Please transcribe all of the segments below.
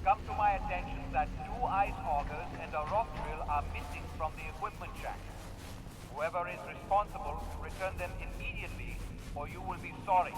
Come to my attention that 2 ice augers and a rock drill are missing from the equipment shack. Whoever is responsible, return them immediately, or you will be sorry.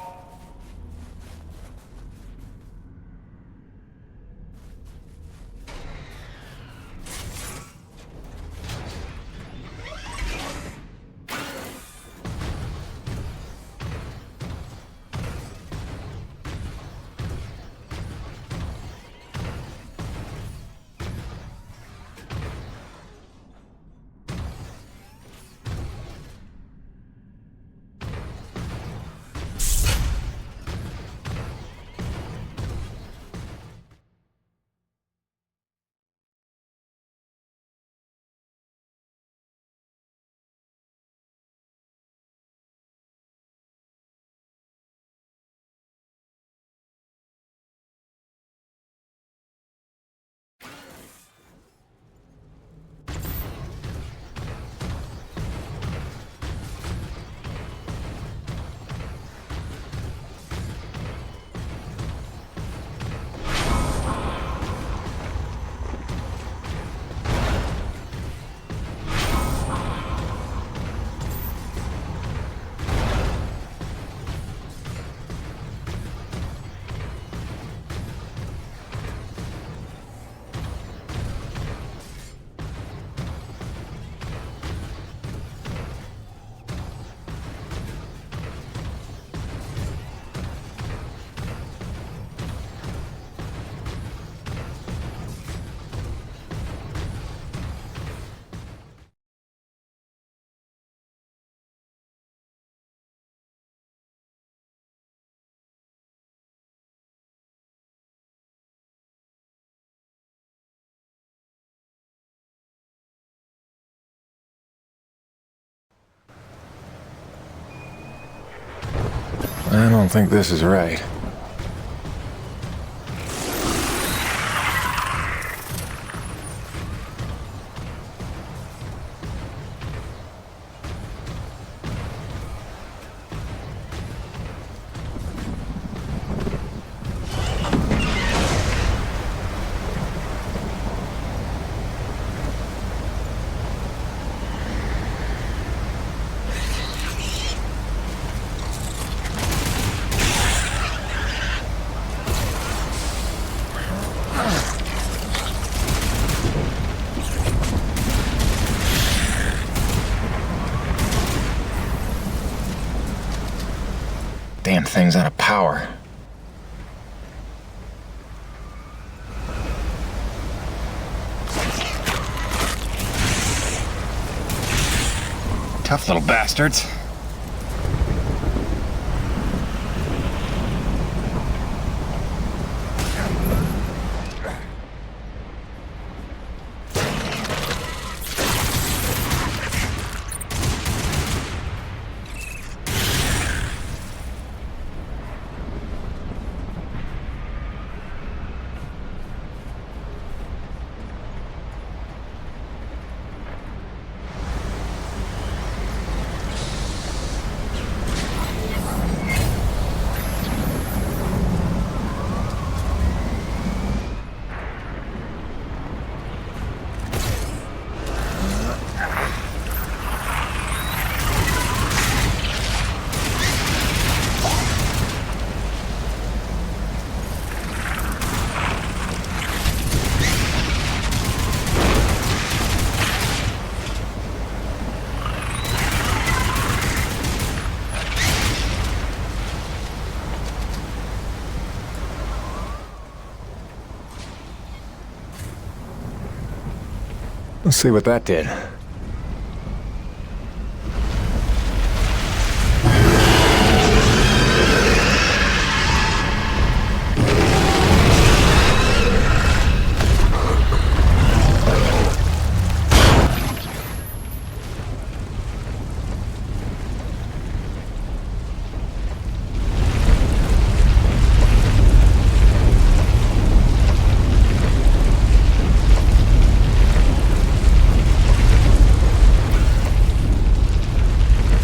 I don't think this is right. Damn thing's out of power. Tough little bastards. Let's see what that did.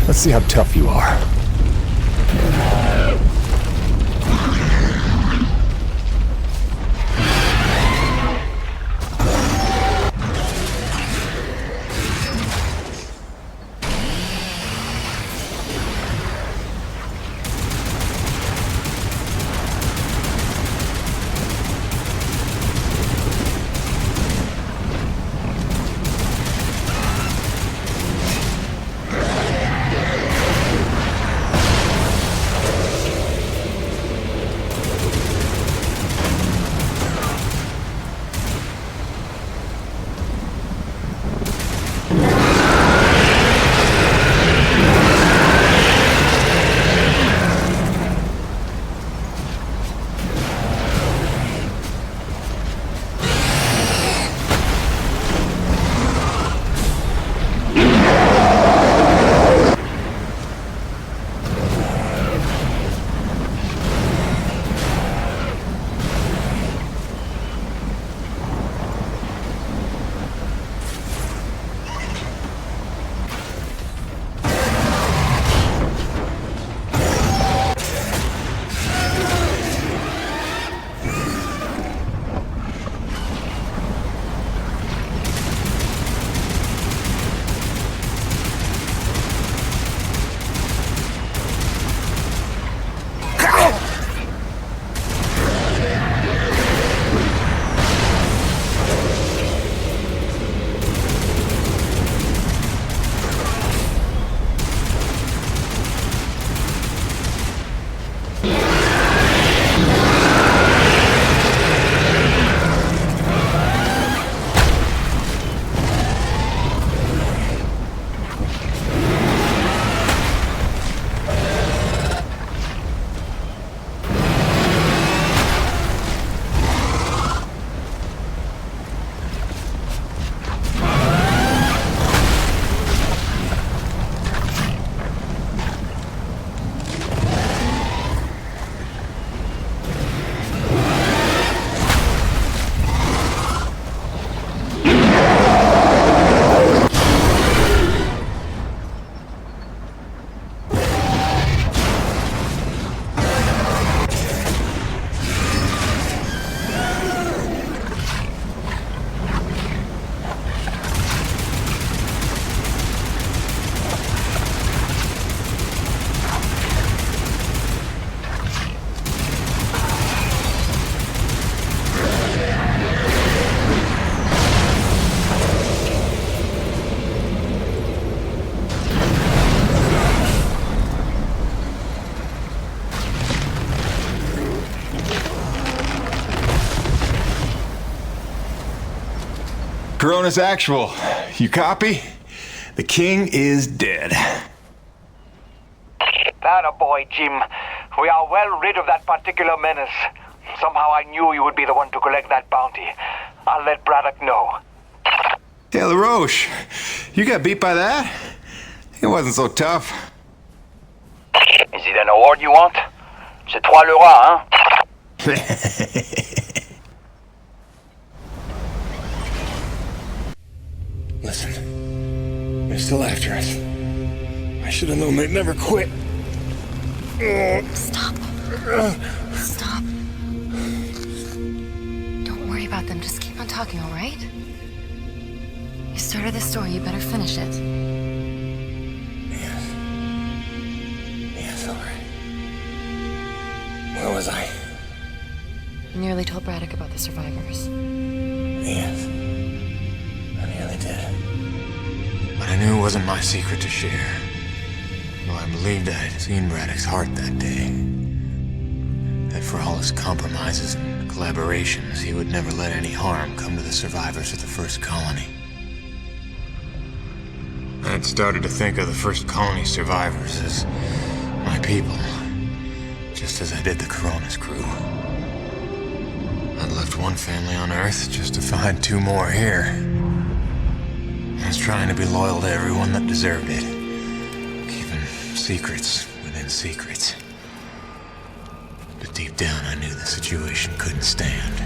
Let's see how tough you are. Corona's actual. You copy? The king is dead. Atta boy, Jim. We are well rid of that particular menace. Somehow I knew you would be the one to collect that bounty. I'll let Braddock know. Hey, LaRoche, you got beat by that? It wasn't so tough. Is it an award you want? C'est toi le roi, hein? Listen, they're still after us. I should have known they'd never quit. Stop. Stop. Don't worry about them. Just keep on talking, all right? You started this story. You better finish it. Yes. Yes, all right. Where was I? You nearly told Braddock about the survivors. Yes. I nearly did. But I knew it wasn't my secret to share. Though I believed I had seen Braddock's heart that day. That for all his compromises and collaborations, he would never let any harm come to the survivors of the first colony. I had started to think of the first colony survivors as my people, just as I did the Corona's crew. I'd left one family on Earth just to find two more here. I was trying to be loyal to everyone that deserved it, keeping secrets within secrets. But deep down, I knew the situation couldn't stand.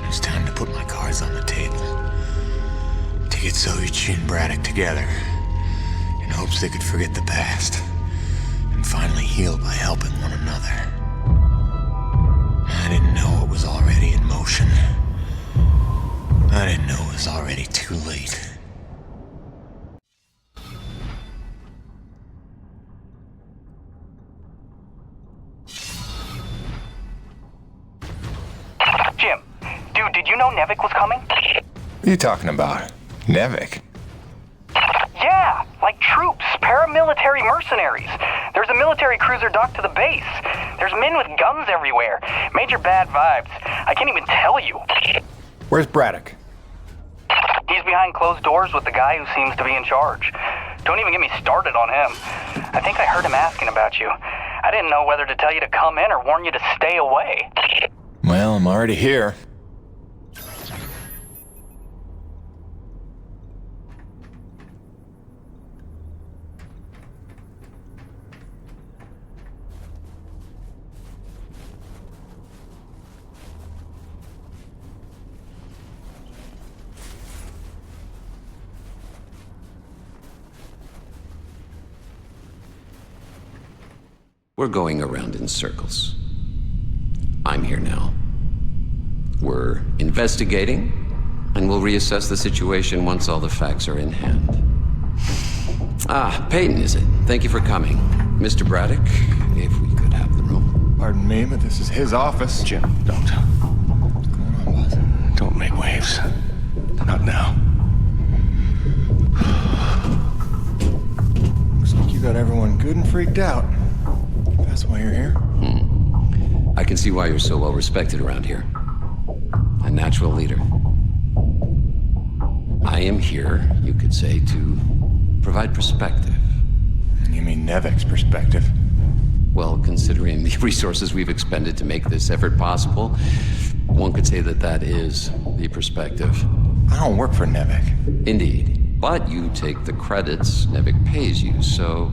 It was time to put my cards on the table. To get Soichi and Braddock together, in hopes they could forget the past and finally heal by helping one another. I didn't know it was already in motion. I didn't know it was already too late. Jim, dude, did you know NEVEC was coming? What are you talking about? NEVEC? Yeah, like troops, paramilitary mercenaries. There's a military cruiser docked to the base. There's men with guns everywhere. Major bad vibes. I can't even tell you. Where's Braddock? He's behind closed doors with the guy who seems to be in charge. Don't even get me started on him. I think I heard him asking about you. I didn't know whether to tell you to come in or warn you to stay away. Well, I'm already here. We're going around in circles. I'm here now. We're investigating, and we'll reassess the situation once all the facts are in hand. Ah, Peyton, is it? Thank you for coming. Mr. Braddock, if we could have the room. Pardon me, but this is his office. Jim, don't. What's going on, Buzz? Don't make waves. Not now. Looks like you got everyone good and freaked out. That's why you're here? I can see why you're so well respected around here. A natural leader. I am here, you could say, to provide perspective. You mean NEVEC's perspective? Well, considering the resources we've expended to make this effort possible, one could say that that is the perspective. I don't work for NEVEC. Indeed. But you take the credits NEVEC pays you, so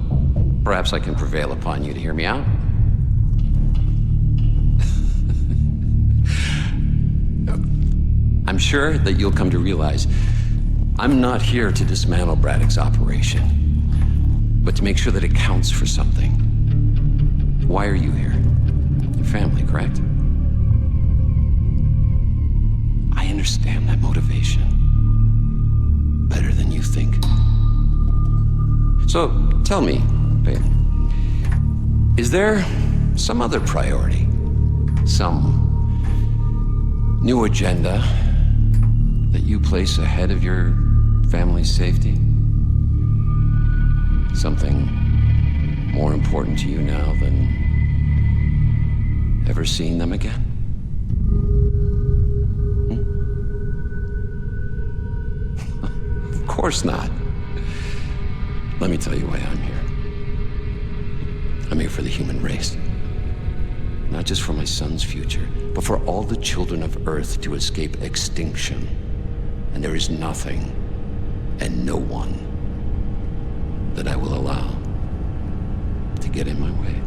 perhaps I can prevail upon you to hear me out. I'm sure that you'll come to realize I'm not here to dismantle Braddock's operation, but to make sure that it counts for something. Why are you here? Your family, correct? I understand that motivation better than you think. So tell me, Peyton, is there some other priority? Some new agenda that you place ahead of your family's safety? Something more important to you now than ever seeing them again? Of course not. Let me tell you why I'm here. I'm here for the human race. Not just for my son's future, but for all the children of Earth to escape extinction. And there is nothing and no one that I will allow to get in my way.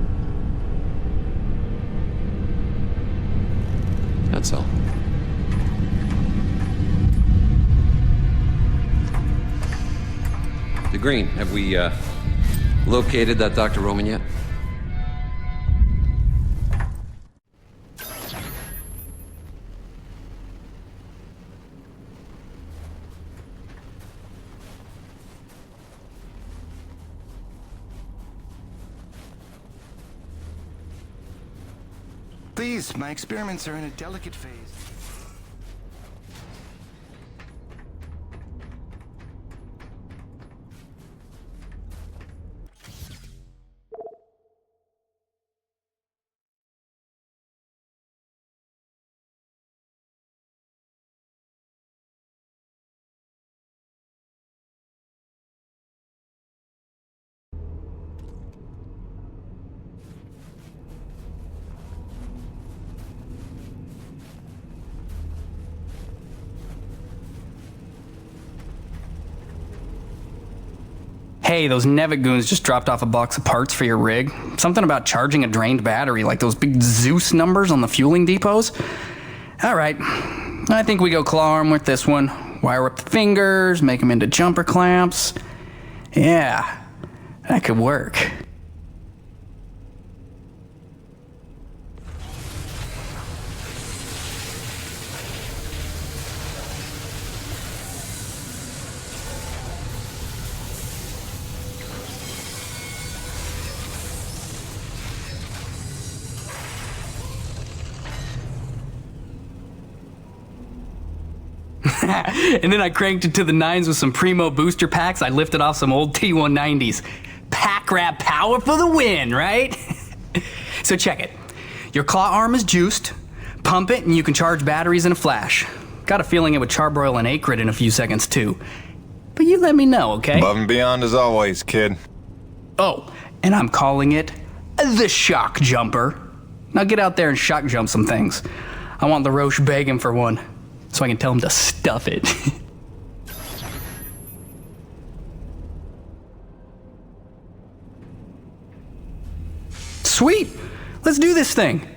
That's all. The Green, have we located that Dr. Roman yet? Please, my experiments are in a delicate phase. Hey, those NEVEC goons just dropped off a box of parts for your rig. Something about charging a drained battery, like those big Zeus numbers on the fueling depots. All right, I think we go claw arm with this one. Wire up the fingers, make them into jumper clamps. Yeah, That could work. And then I cranked it to the nines with some primo booster packs. I lifted off some old T190s. Pack rat power for the win, right? So check it. Your claw arm is juiced. Pump it and you can charge batteries in a flash. Got a feeling it would charbroil an acrid in a few seconds too. But you let me know, okay? Above and beyond as always, kid. Oh, and I'm calling it the shock jumper. Now get out there and shock jump some things. I want the Roche begging for one, so I can tell him to stuff it. Sweet! Let's do this thing!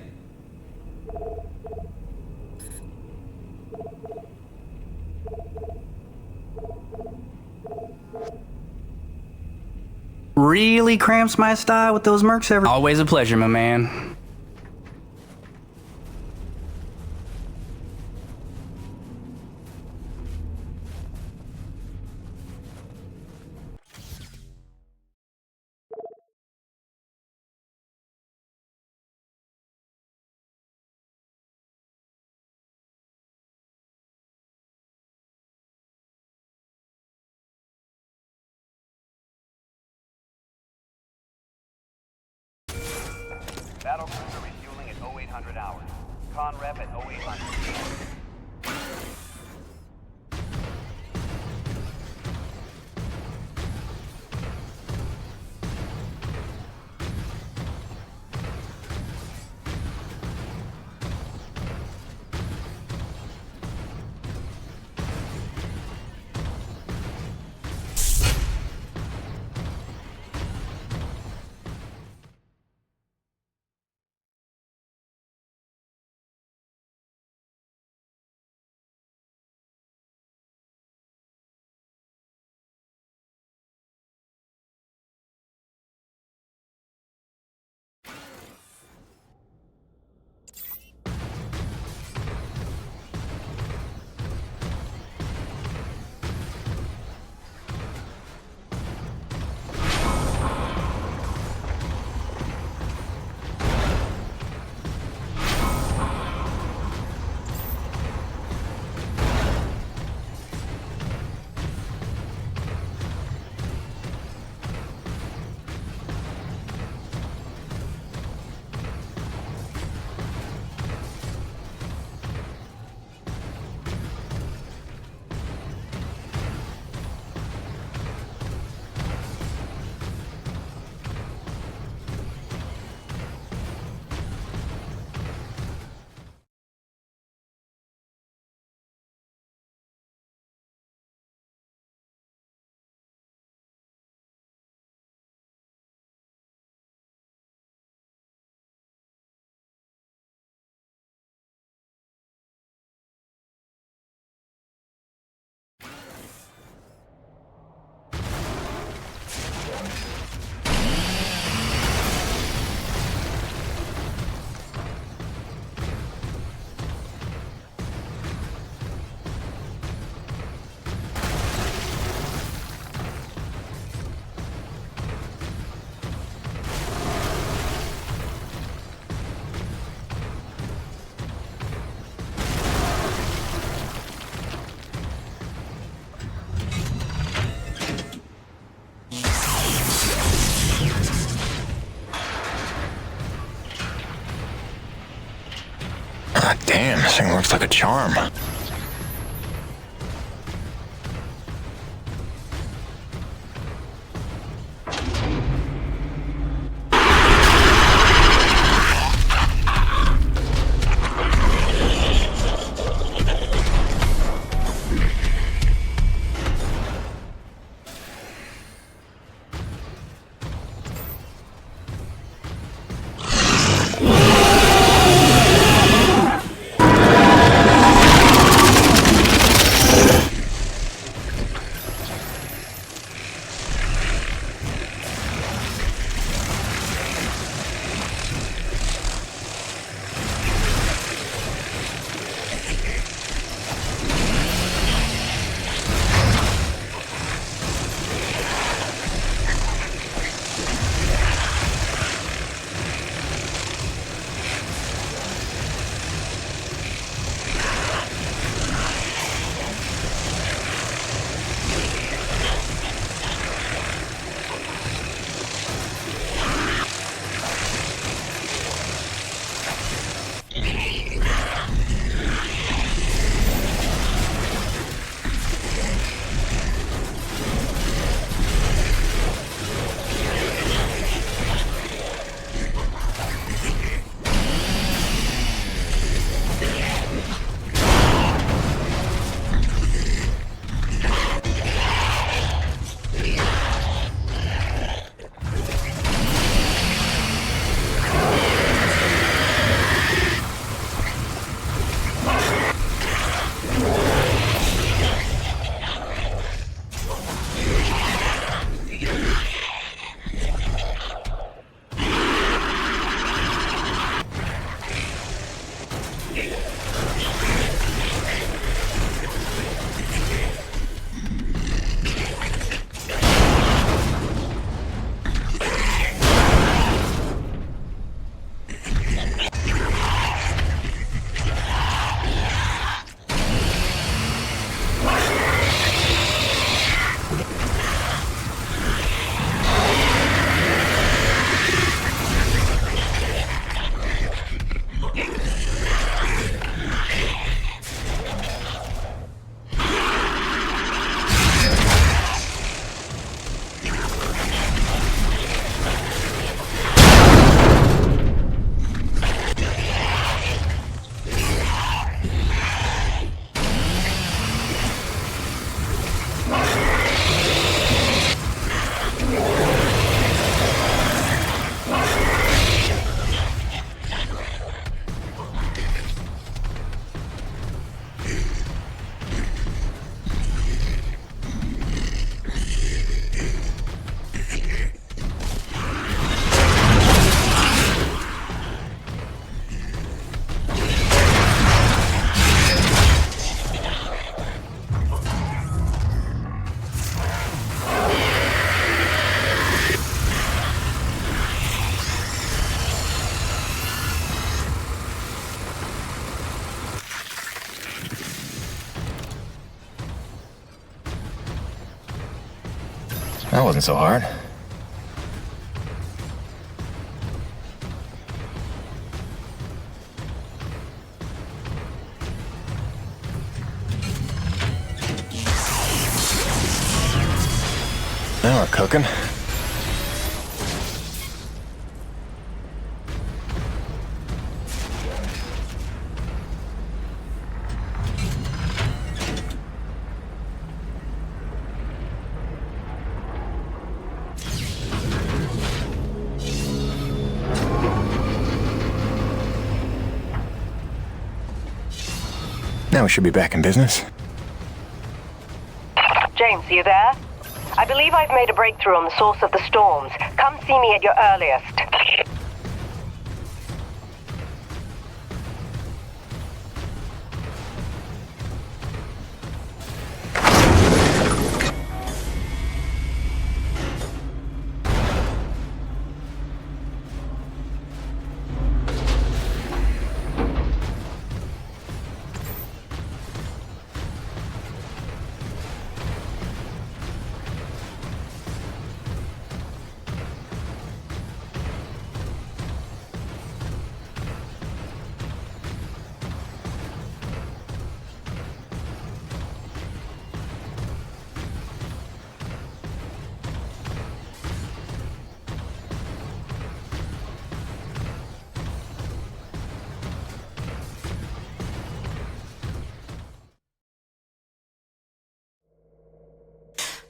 Really cramps my style with those mercs ever. Always a pleasure, my man. Battle cruiser refueling at 0800 hours. Con rep at 0800. God damn, this thing looks like a charm. wasn't so hard. Now we're cooking. Now we should be back in business. James, are you there? I believe I've made a breakthrough on the source of the storms. Come see me at your earliest.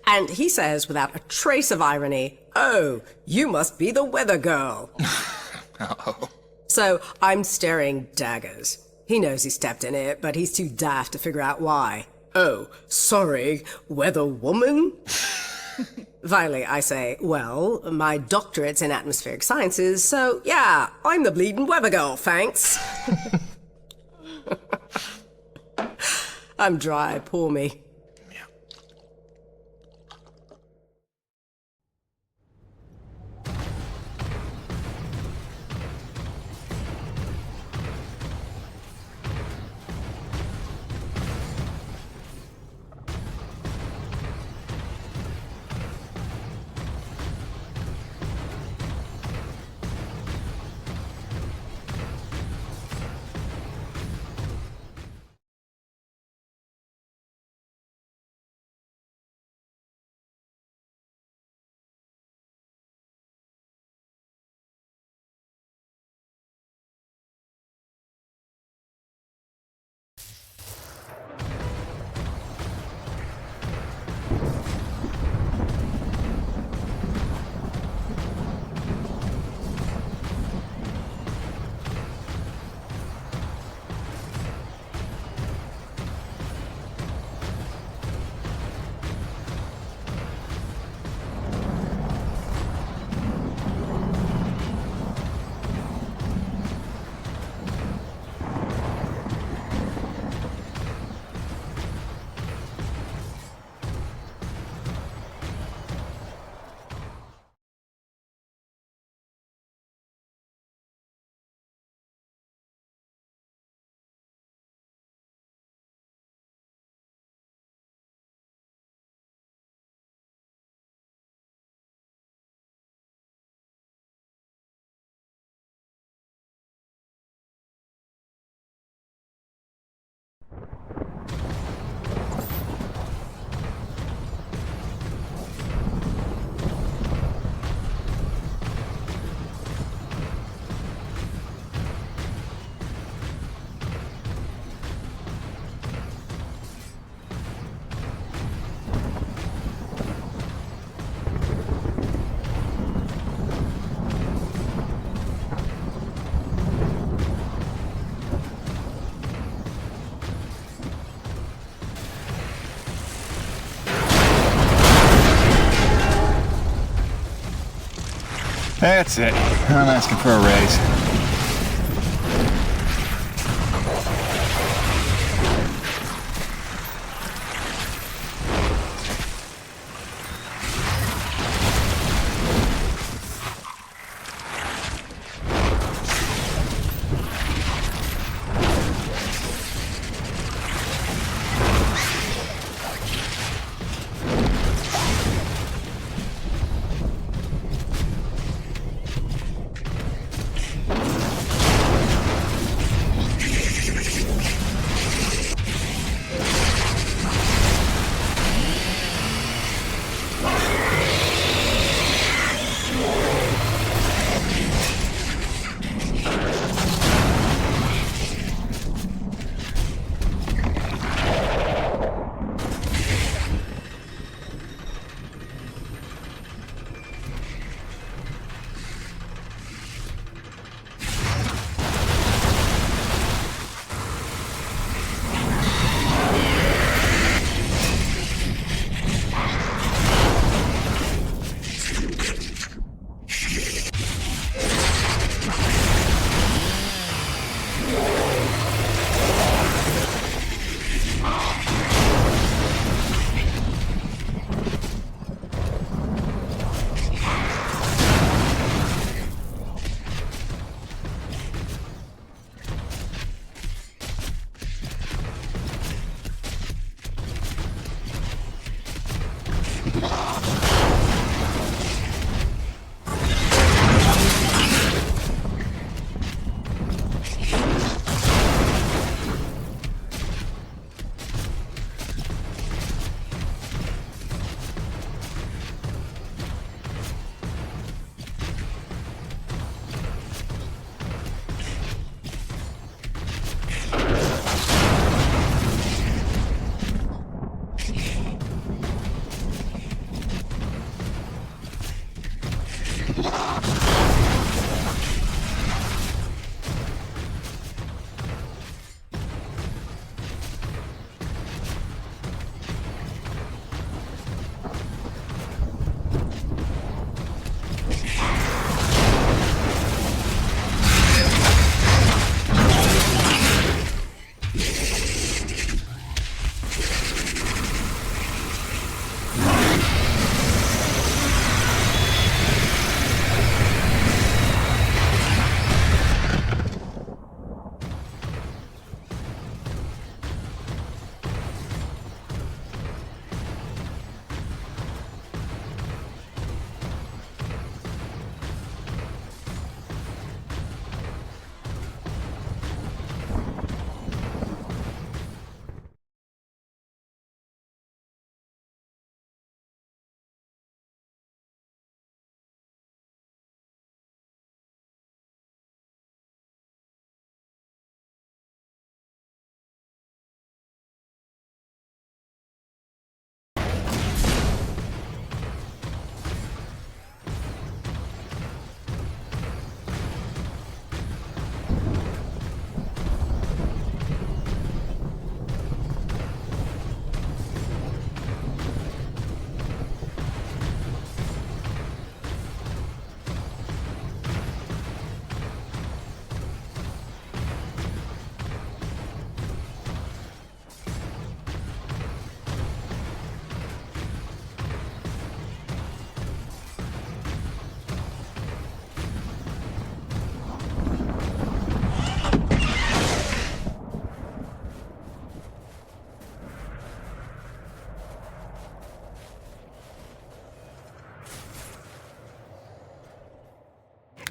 And he says, without a trace of irony, "Oh, you must be the weather girl." Oh. So I'm staring daggers. He knows he stepped in it, but he's too daft to figure out why. "Oh, sorry, weather woman?" Finally, I say, "Well, my doctorate's in atmospheric sciences, so yeah, I'm the bleeding weather girl, thanks." I'm dry, poor me. That's it. I'm asking for a raise.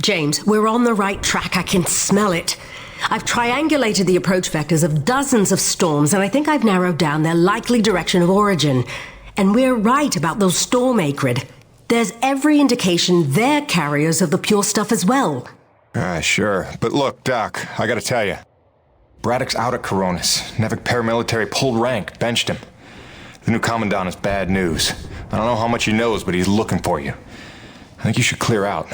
James, we're on the right track. I can smell it. I've triangulated the approach vectors of dozens of storms, and I think I've narrowed down their likely direction of origin. And we're right about those storm acrid. There's every indication they're carriers of the pure stuff as well. Sure. But look, Doc, I gotta tell you. Braddock's out at Coronis. NEVEC paramilitary pulled rank, benched him. The new commandant is bad news. I don't know how much he knows, but he's looking for you. I think you should clear out.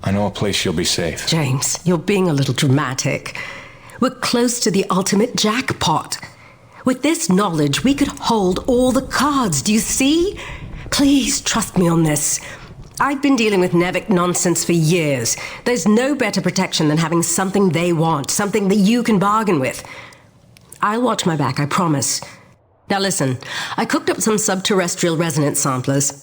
I know a place you'll be safe. James, you're being a little dramatic. We're close to the ultimate jackpot. With this knowledge, we could hold all the cards, do you see? Please trust me on this. I've been dealing with NEVEC nonsense for years. There's no better protection than having something they want, something that you can bargain with. I'll watch my back, I promise. Now listen, I cooked up some subterrestrial resonance samplers.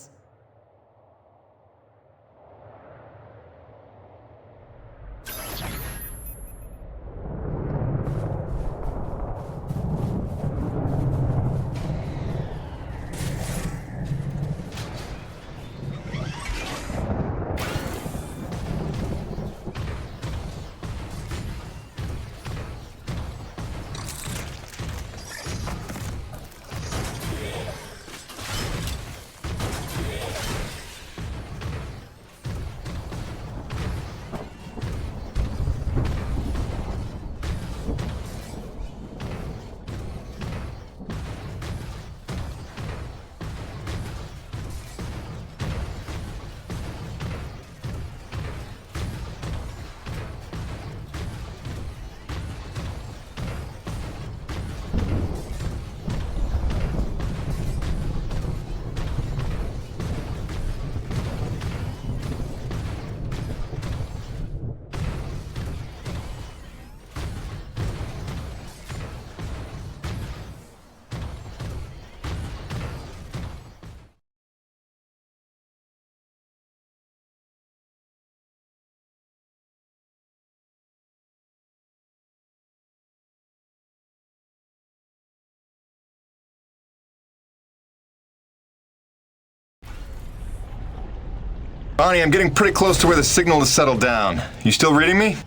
Bonnie, I'm getting pretty close to where the signal has settled down. You still reading me?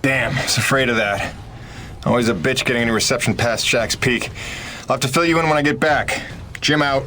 Damn, I was afraid of that. Always a bitch getting any reception past Shack's Peak. I'll have to fill you in when I get back. Jim out.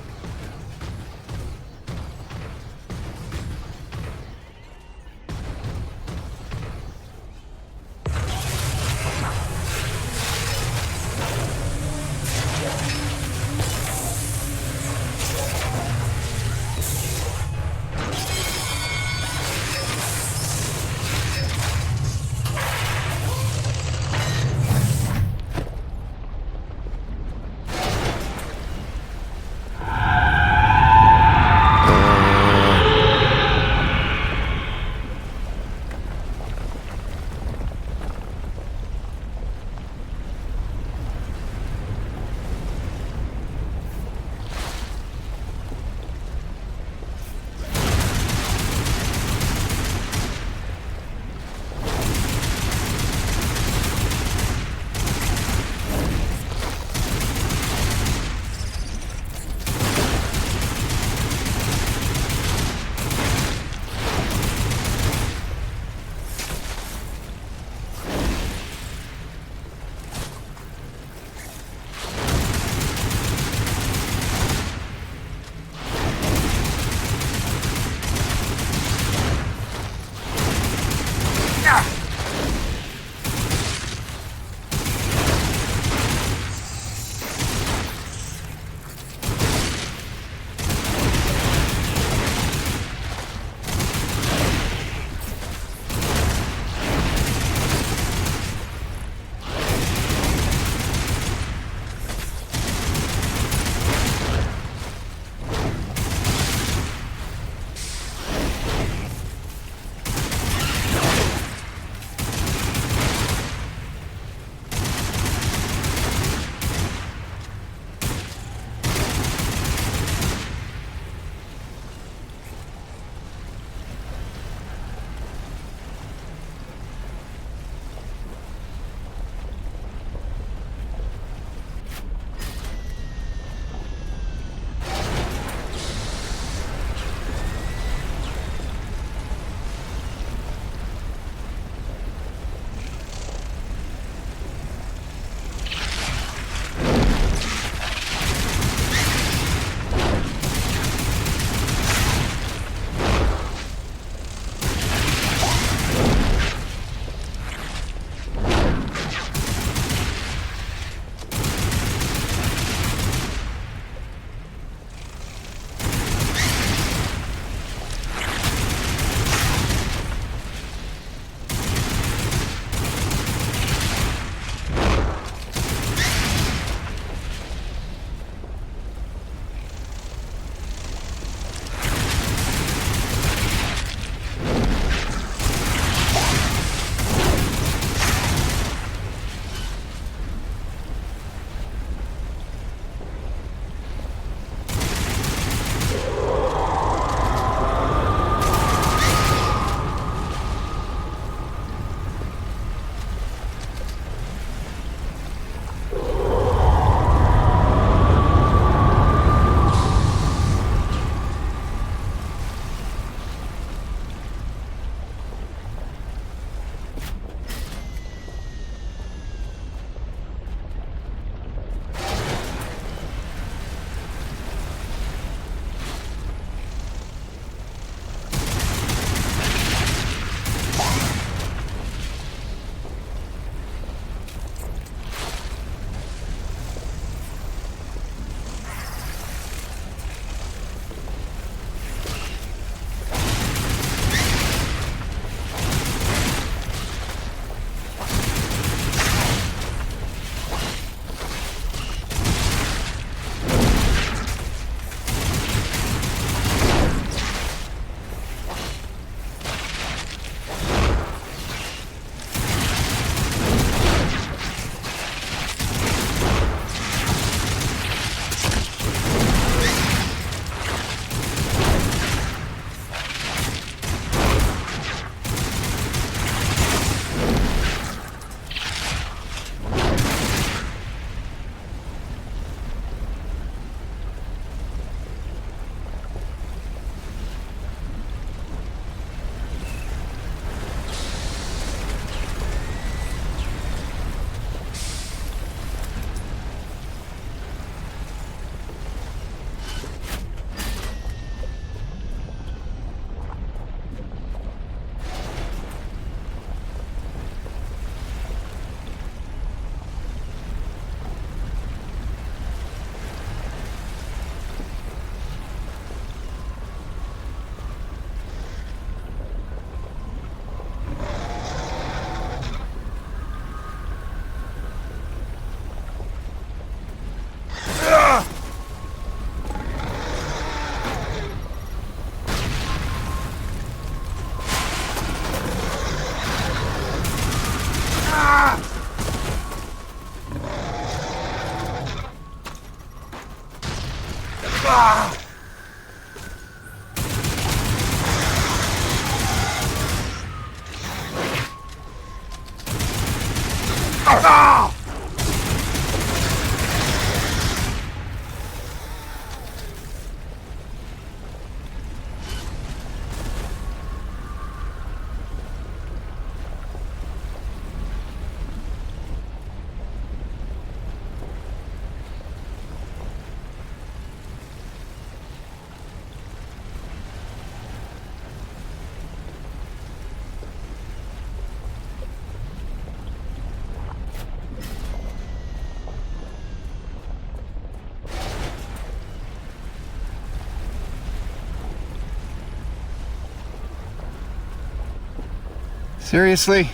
Seriously?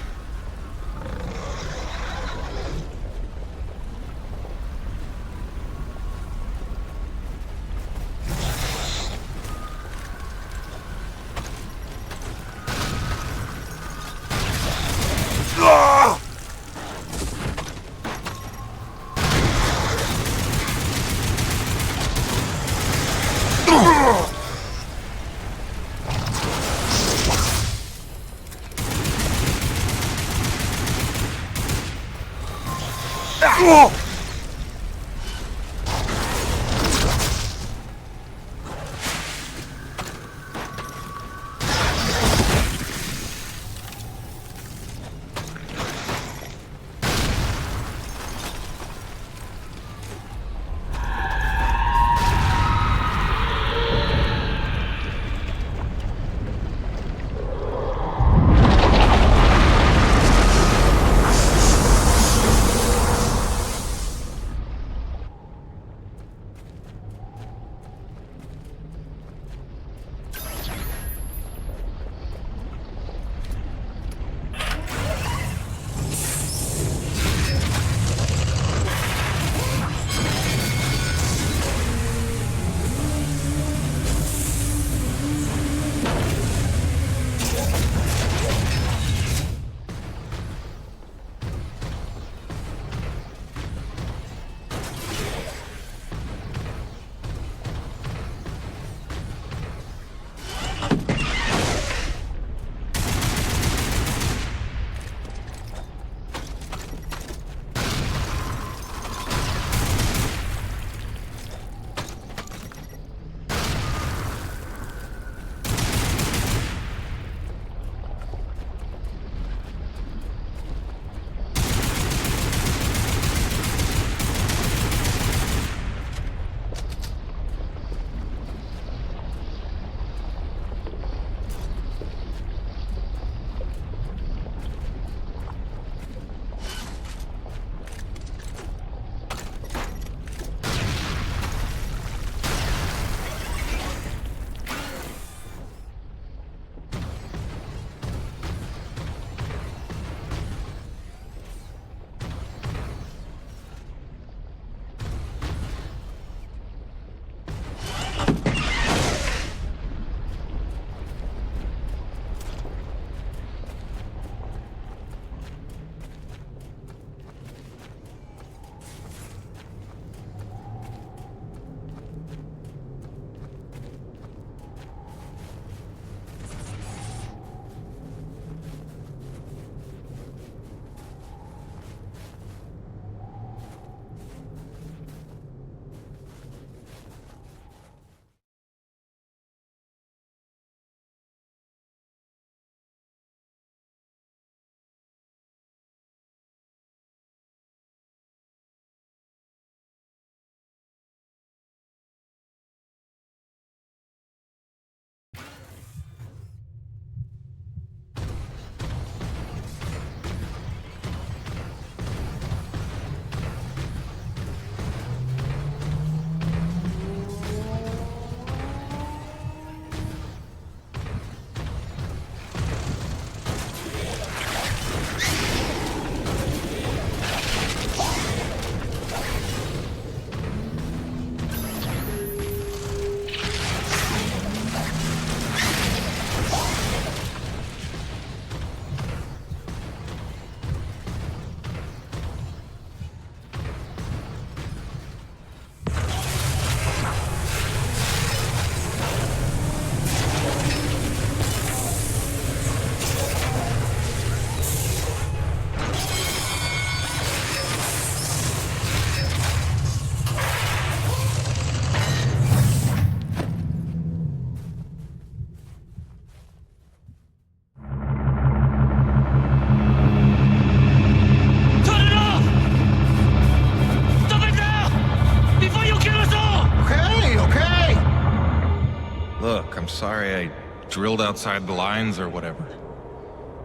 I'm sorry I drilled outside the lines or whatever.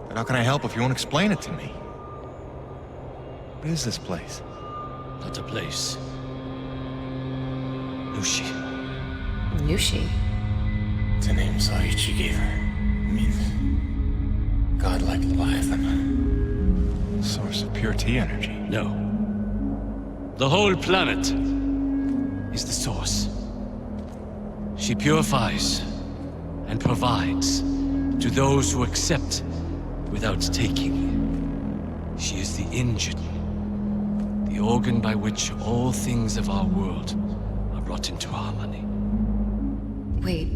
But how can I help if you won't explain it to me? What is this place? Not a place. Nushi. Nushi? It's a name Saiichi gave her. It means godlike Leviathan. Source of pure T energy. No. The whole planet is the source. She purifies and provides to those who accept without taking. She is the engine, the organ by which all things of our world are brought into harmony. Wait,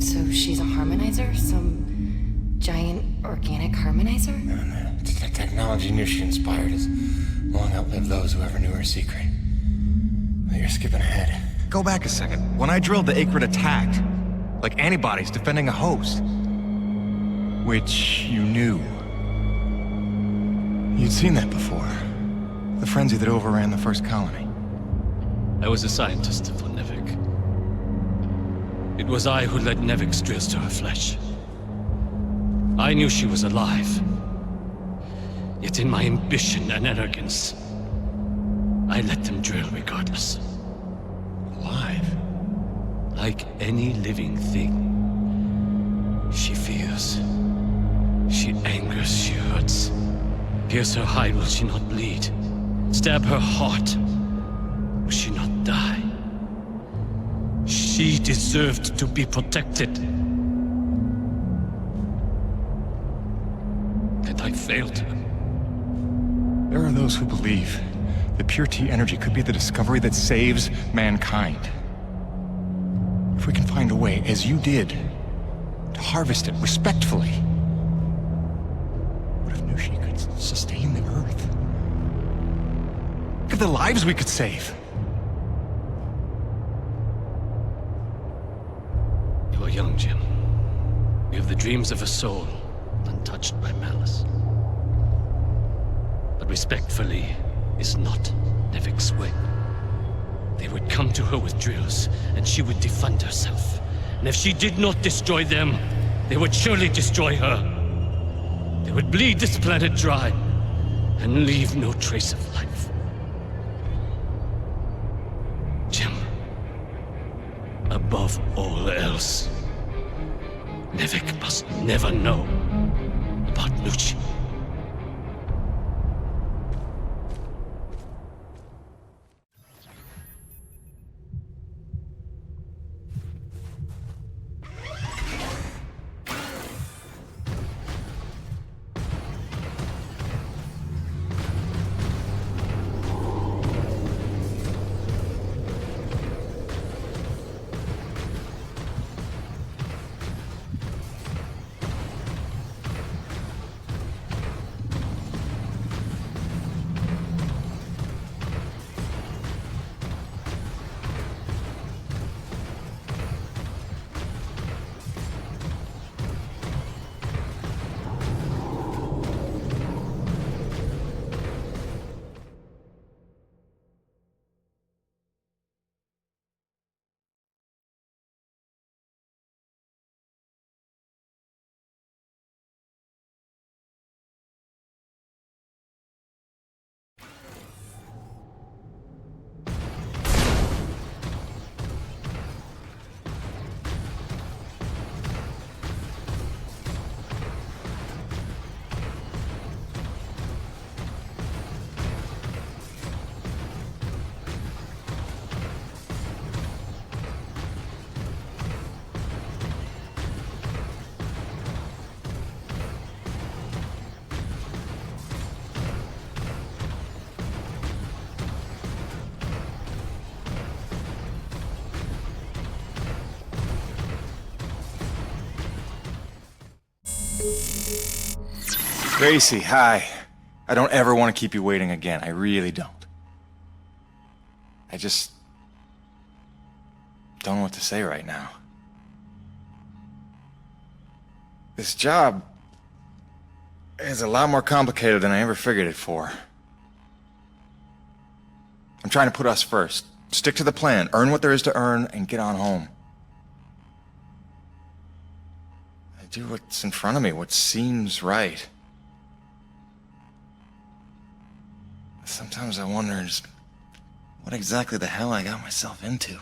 so she's a harmonizer? Some giant organic harmonizer? No. The technology Nushi inspired has long outlived those who ever knew her secret. But you're skipping ahead. Go back a second. When I drilled, the Acrid attacked. Like antibodies defending a host. Which you knew. You'd seen that before. The frenzy that overran the first colony. I was a scientist for NEVEC. It was I who led NEVEC's drills to her flesh. I knew she was alive. Yet in my ambition and arrogance, I let them drill regardless. Alive? Like any living thing. She fears. She angers, she hurts. Pierce her hide, will she not bleed? Stab her heart, will she not die? She deserved to be protected. And I failed her. There are those who believe that pure T energy could be the discovery that saves mankind. If we can find a way, as you did, to harvest it respectfully. What if Nushi could sustain the Earth? Look at the lives we could save. You are young, Jim. You have the dreams of a soul, untouched by malice. But respectfully is not NEVEC's way. They would come to her with drills, and she would defend herself. And if she did not destroy them, they would surely destroy her. They would bleed this planet dry, and leave no trace of life. Jim, above all else, NEVEC must never know about Nushi. Gracie, hi. I don't ever want to keep you waiting again. I really don't. I just don't know what to say right now. This job is a lot more complicated than I ever figured it for. I'm trying to put us first. Stick to the plan, earn what there is to earn, and get on home. do what's in front of me, what seems right. Sometimes I wonder just what exactly the hell I got myself into.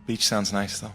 Beach sounds nice, though.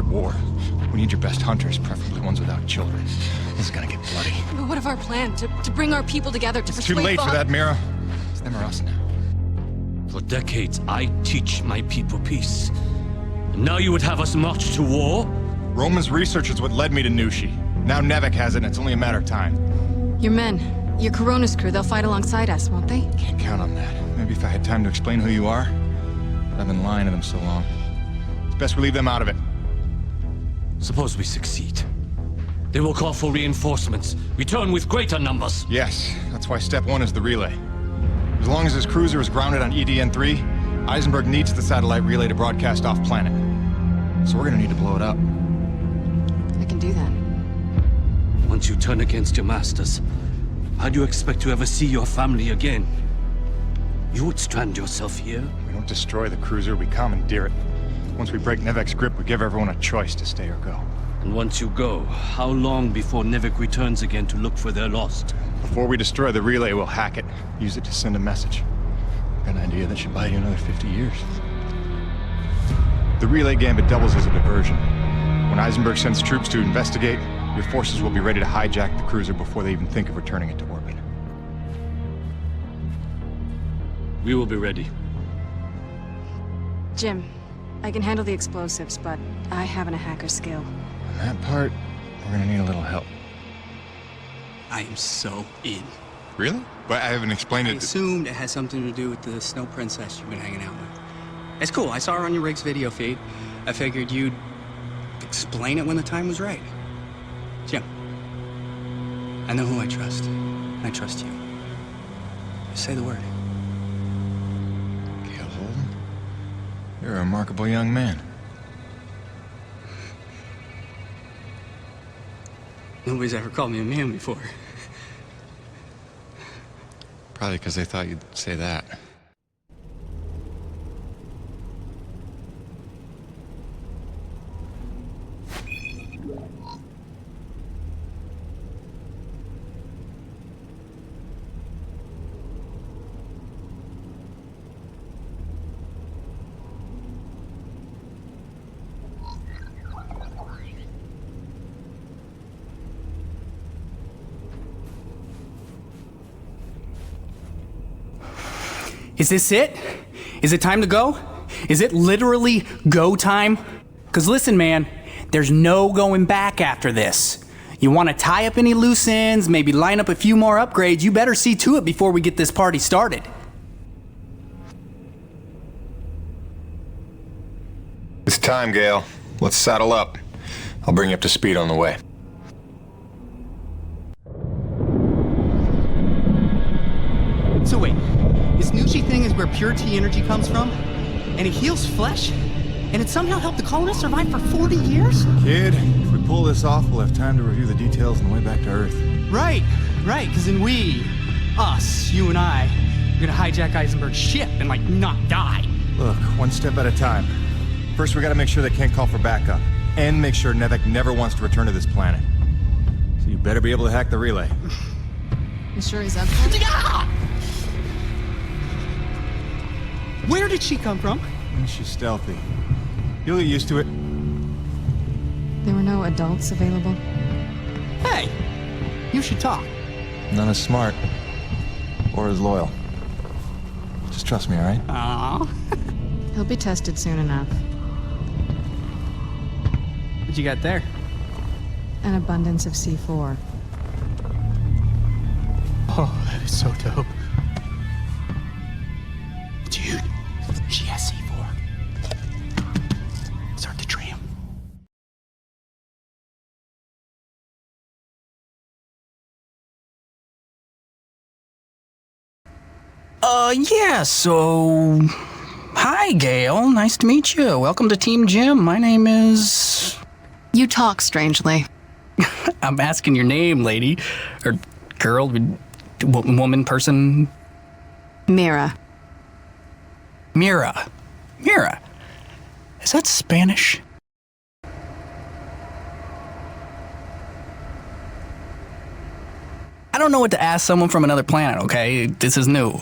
War. We need your best hunters, preferably ones without children. This is gonna get bloody. But what of our plan? To bring our people together to persuade It's too late for that, Mira. It's them or us now. For decades, I teach my people peace. And now you would have us march to war? Roman's research is what led me to Nushi. Now NEVEC has it, and it's only a matter of time. Your men, your Corona's crew, they'll fight alongside us, won't they? Can't count on that. Maybe if I had time to explain who you are. But I've been lying to them so long. It's best we leave them out of it. Suppose we succeed. They will call for reinforcements. Return with greater numbers. Yes, that's why step one is the relay. As long as his cruiser is grounded on E.D.N. 3, Eisenberg needs the satellite relay to broadcast off planet. So we're gonna need to blow it up. I can do that. Once you turn against your masters, how do you expect to ever see your family again? You would strand yourself here? We don't destroy the cruiser, we commandeer it. Once we break NEVEC's grip, we give everyone a choice to stay or go. And once you go, how long before NEVEC returns again to look for their lost? Before we destroy the relay, we'll hack it, use it to send a message. Got an idea that should buy you another 50 years. The relay gambit doubles as a diversion. When Eisenberg sends troops to investigate, your forces will be ready to hijack the cruiser before they even think of returning it to orbit. We will be ready. Jim, I can handle the explosives, but I haven't a hacker skill. On that part, we're gonna need a little help. I am so in. Really? But I haven't explained I it. assumed it has something to do with the snow princess you've been hanging out with. It's cool. I saw her on your Riggs video feed. I figured you'd explain it when the time was right. Jim, I know who I trust. I trust you. Just say the word. You're a remarkable young man. Nobody's ever called me a man before. Probably because they thought you'd say that. Is this it? Is it time to go? Is it literally go time? Because listen, man, there's no going back after this. You want to tie up any loose ends, maybe line up a few more upgrades, you better see to it before we get this party started. It's time, Gale. Let's saddle up. I'll bring you up to speed on the way. pure T energy comes from, and it heals flesh, and it somehow helped the colonists survive for 40 years? Kid, if we pull this off, we'll have time to review the details on the way back to Earth. Right, because then us, you and I, are gonna hijack Eisenberg's ship and, like, not die. Look, one step at a time. First, we gotta make sure they can't call for backup, and make sure NEVEC never wants to return to this planet. So you better be able to hack the relay. You sure he's up for it? Yeah! Where did she come from? She's stealthy. You'll get used to it. There were no adults available? Hey, you should talk. None as smart. Or as loyal. Just trust me, alright? Aww. He'll be tested soon enough. What you got there? An abundance of C4. Oh, that is so dope. Dude, she has C4. Start the tram. Yeah, so... Hi, Gail. Nice to meet you. Welcome to Team Jim. My name is... You talk strangely. I'm asking your name, lady. Or girl, woman, person. Mira. Mira. Is that Spanish? I don't know what to ask someone from another planet, okay? This is new.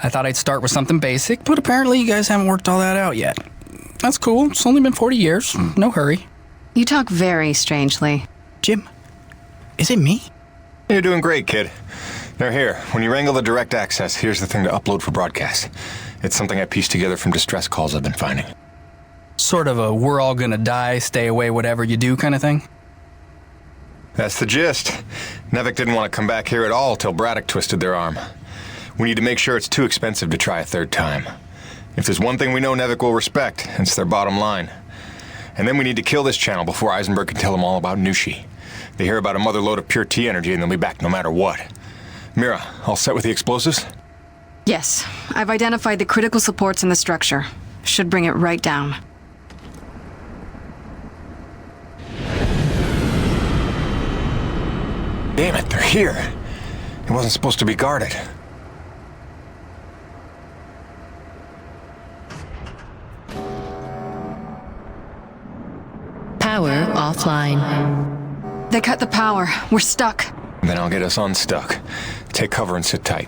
I thought I'd start with something basic, but apparently you guys haven't worked all that out yet. That's cool. It's only been 40 years. No hurry. You talk very strangely. Jim, is it me? You're doing great, kid. Now here, when you wrangle the direct access, here's the thing to upload for broadcast. It's something I pieced together from distress calls I've been finding. Sort of a we're all gonna die, stay away, whatever you do kind of thing? That's the gist. NEVEC didn't want to come back here at all till Braddock twisted their arm. We need to make sure it's too expensive to try a third time. If there's one thing we know NEVEC will respect, it's their bottom line. And then we need to kill this channel before Eisenberg can tell them all about Nushi. They hear about a mother load of pure T energy and they'll be back no matter what. Mira, all set with the explosives? Yes. I've identified the critical supports in the structure. Should bring it right down. Damn it, they're here. It wasn't supposed to be guarded. Power offline. They cut the power. We're stuck. Then I'll get us unstuck. Take cover and sit tight.